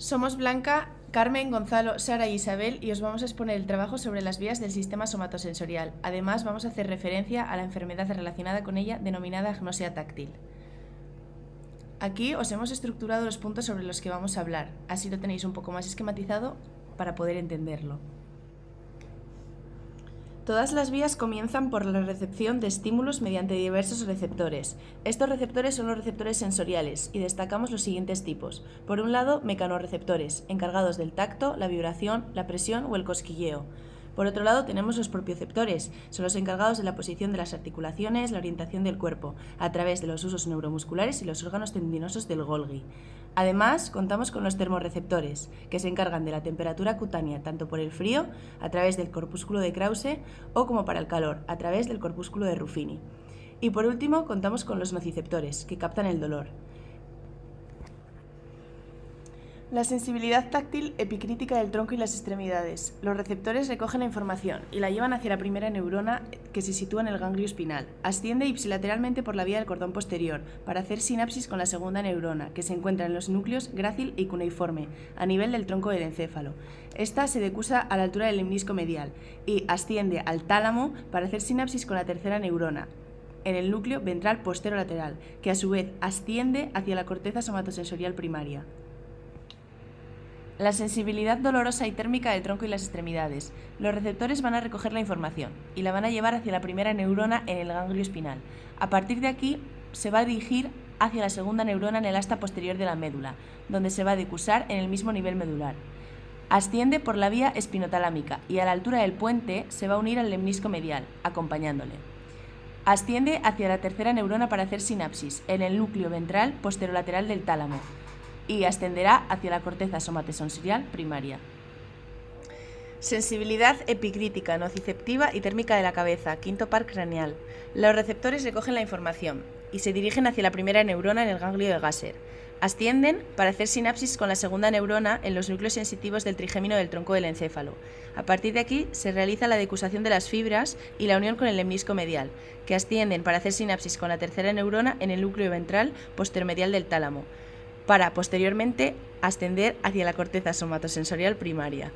Somos Blanca, Carmen, Gonzalo, Sara e Isabel y os vamos a exponer el trabajo sobre las vías del sistema somatosensorial. Además, vamos a hacer referencia a la enfermedad relacionada con ella denominada agnosia táctil. Aquí os hemos estructurado los puntos sobre los que vamos a hablar, así lo tenéis un poco más esquematizado para poder entenderlo. Todas las vías comienzan por la recepción de estímulos mediante diversos receptores. Estos receptores son los receptores sensoriales y destacamos los siguientes tipos. Por un lado, mecanorreceptores, encargados del tacto, la vibración, la presión o el cosquilleo. Por otro lado, tenemos los propioceptores, son los encargados de la posición de las articulaciones, la orientación del cuerpo, a través de los usos neuromusculares y los órganos tendinosos del Golgi. Además, contamos con los termorreceptores, que se encargan de la temperatura cutánea tanto por el frío, a través del corpúsculo de Krause, o como para el calor, a través del corpúsculo de Ruffini. Y por último, contamos con los nociceptores, que captan el dolor. La sensibilidad táctil epicrítica del tronco y las extremidades. Los receptores recogen la información y la llevan hacia la primera neurona que se sitúa en el ganglio espinal. Asciende ipsilateralmente por la vía del cordón posterior para hacer sinapsis con la segunda neurona, que se encuentra en los núcleos grácil y cuneiforme, a nivel del tronco del encéfalo. Esta se decusa a la altura del lemnisco medial y asciende al tálamo para hacer sinapsis con la tercera neurona, en el núcleo ventral posterolateral, que a su vez asciende hacia la corteza somatosensorial primaria. La sensibilidad dolorosa y térmica del tronco y las extremidades. Los receptores van a recoger la información y la van a llevar hacia la primera neurona en el ganglio espinal. A partir de aquí se va a dirigir hacia la segunda neurona en el asta posterior de la médula, donde se va a decusar en el mismo nivel medular. Asciende por la vía espinotalámica y a la altura del puente se va a unir al lemnisco medial, acompañándole. Asciende hacia la tercera neurona para hacer sinapsis en el núcleo ventral posterolateral del tálamo y ascenderá hacia la corteza somatosensorial primaria. Sensibilidad epicrítica, nociceptiva y térmica de la cabeza, quinto par craneal. Los receptores recogen la información y se dirigen hacia la primera neurona en el ganglio de Gasser. Ascienden para hacer sinapsis con la segunda neurona en los núcleos sensitivos del trigémino del tronco del encéfalo. A partir de aquí se realiza la decusación de las fibras y la unión con el lemnisco medial, que ascienden para hacer sinapsis con la tercera neurona en el núcleo ventral posteromedial del tálamo, para posteriormente ascender hacia la corteza somatosensorial primaria.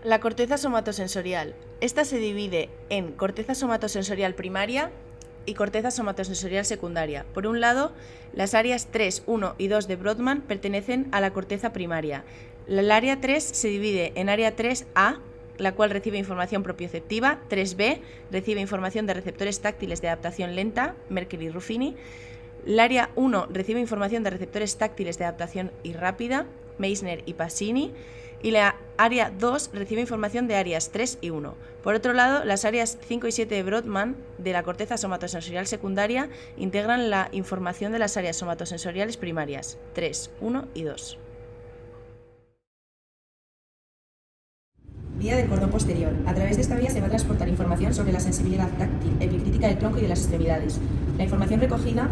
La corteza somatosensorial. Esta se divide en corteza somatosensorial primaria y corteza somatosensorial secundaria. Por un lado, las áreas 3, 1 y 2 de Brodmann pertenecen a la corteza primaria. El área 3 se divide en área 3A, la cual recibe información propioceptiva, 3B recibe información de receptores táctiles de adaptación lenta, Merkel y Ruffini. El área 1 recibe información de receptores táctiles de adaptación y rápida, Meissner y Pacini, y la área 2 recibe información de áreas 3 y 1. Por otro lado, las áreas 5 y 7 de Brodmann de la corteza somatosensorial secundaria integran la información de las áreas somatosensoriales primarias, 3, 1 y 2. Vía del cordón posterior. A través de esta vía se va a transportar información sobre la sensibilidad táctil, epicrítica del tronco y de las extremidades. La información recogida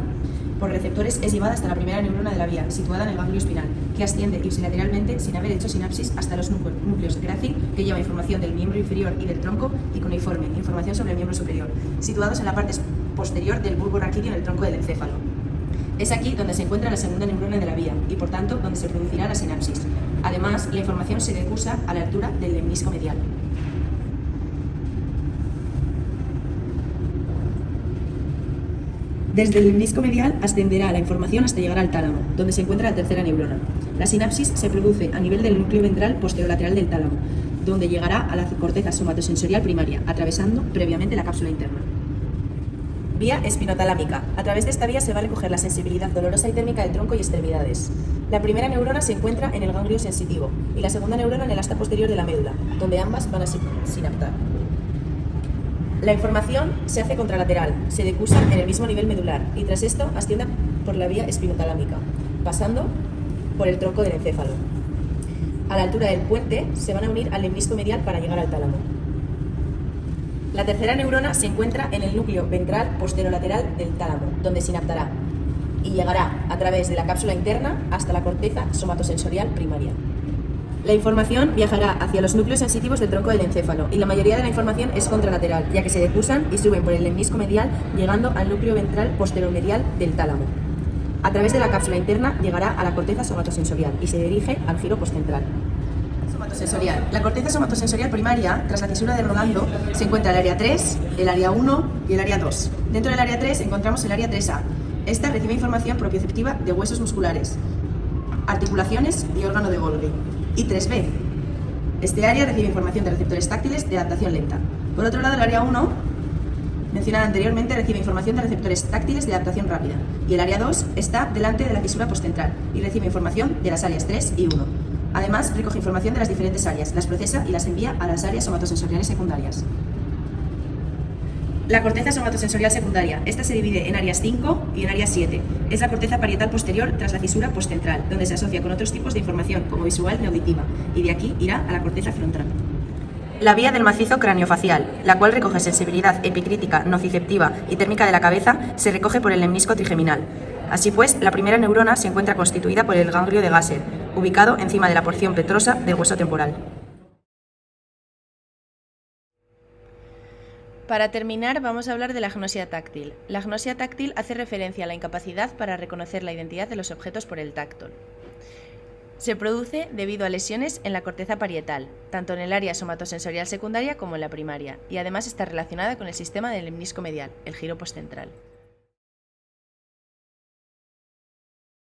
por receptores es llevada hasta la primera neurona de la vía, situada en el ganglio espinal, que asciende ipsilateralmente sin haber hecho sinapsis hasta los núcleos grácil, que lleva información del miembro inferior y del tronco, y cuneiforme, información sobre el miembro superior, situados en la parte posterior del bulbo raquídeo en el tronco del encéfalo. Es aquí donde se encuentra la segunda neurona de la vía y, por tanto, donde se producirá la sinapsis. Además, la información se decusa a la altura del lemnisco medial. Desde el lemnisco medial ascenderá la información hasta llegar al tálamo, donde se encuentra la tercera neurona. La sinapsis se produce a nivel del núcleo ventral posterolateral del tálamo, donde llegará a la corteza somatosensorial primaria, atravesando previamente la cápsula interna. Vía espinotalámica. A través de esta vía se va a recoger la sensibilidad dolorosa y térmica del tronco y extremidades. La primera neurona se encuentra en el ganglio sensitivo y la segunda neurona en el asta posterior de la médula, donde ambas van a sinaptar. La información se hace contralateral, se decusa en el mismo nivel medular y tras esto asciende por la vía espinotalámica, pasando por el tronco del encéfalo. A la altura del puente se van a unir al lemnisco medial para llegar al tálamo. La tercera neurona se encuentra en el núcleo ventral posterolateral del tálamo, donde sinaptará y llegará a través de la cápsula interna hasta la corteza somatosensorial primaria. La información viajará hacia los núcleos sensitivos del tronco del encéfalo y la mayoría de la información es contralateral, ya que se decusan y suben por el lemnisco medial llegando al núcleo ventral posteromedial del tálamo. A través de la cápsula interna llegará a la corteza somatosensorial y se dirige al giro postcentral. Somatosensorial. La corteza somatosensorial primaria, tras la cisura de Rolando, se encuentra el área 3, el área 1 y el área 2. Dentro del área 3 encontramos el área 3A. Esta recibe información propioceptiva de huesos musculares, articulaciones y órgano de Golgi. Y 3B. Este área recibe información de receptores táctiles de adaptación lenta. Por otro lado, el área 1, mencionada anteriormente, recibe información de receptores táctiles de adaptación rápida. Y el área 2 está delante de la fisura postcentral y recibe información de las áreas 3 y 1. Además, recoge información de las diferentes áreas, las procesa y las envía a las áreas somatosensoriales secundarias. La corteza somatosensorial secundaria. Esta se divide en áreas 5 y en áreas 7. Es la corteza parietal posterior tras la fisura postcentral, donde se asocia con otros tipos de información, como visual y auditiva, y de aquí irá a la corteza frontal. La vía del macizo craniofacial, la cual recoge sensibilidad epicrítica, nociceptiva y térmica de la cabeza, se recoge por el lemnisco trigeminal. Así pues, la primera neurona se encuentra constituida por el ganglio de Gasser, ubicado encima de la porción petrosa del hueso temporal. Para terminar, vamos a hablar de la agnosia táctil. La agnosia táctil hace referencia a la incapacidad para reconocer la identidad de los objetos por el tacto. Se produce debido a lesiones en la corteza parietal, tanto en el área somatosensorial secundaria como en la primaria, y además está relacionada con el sistema del lemnisco medial, el giro postcentral.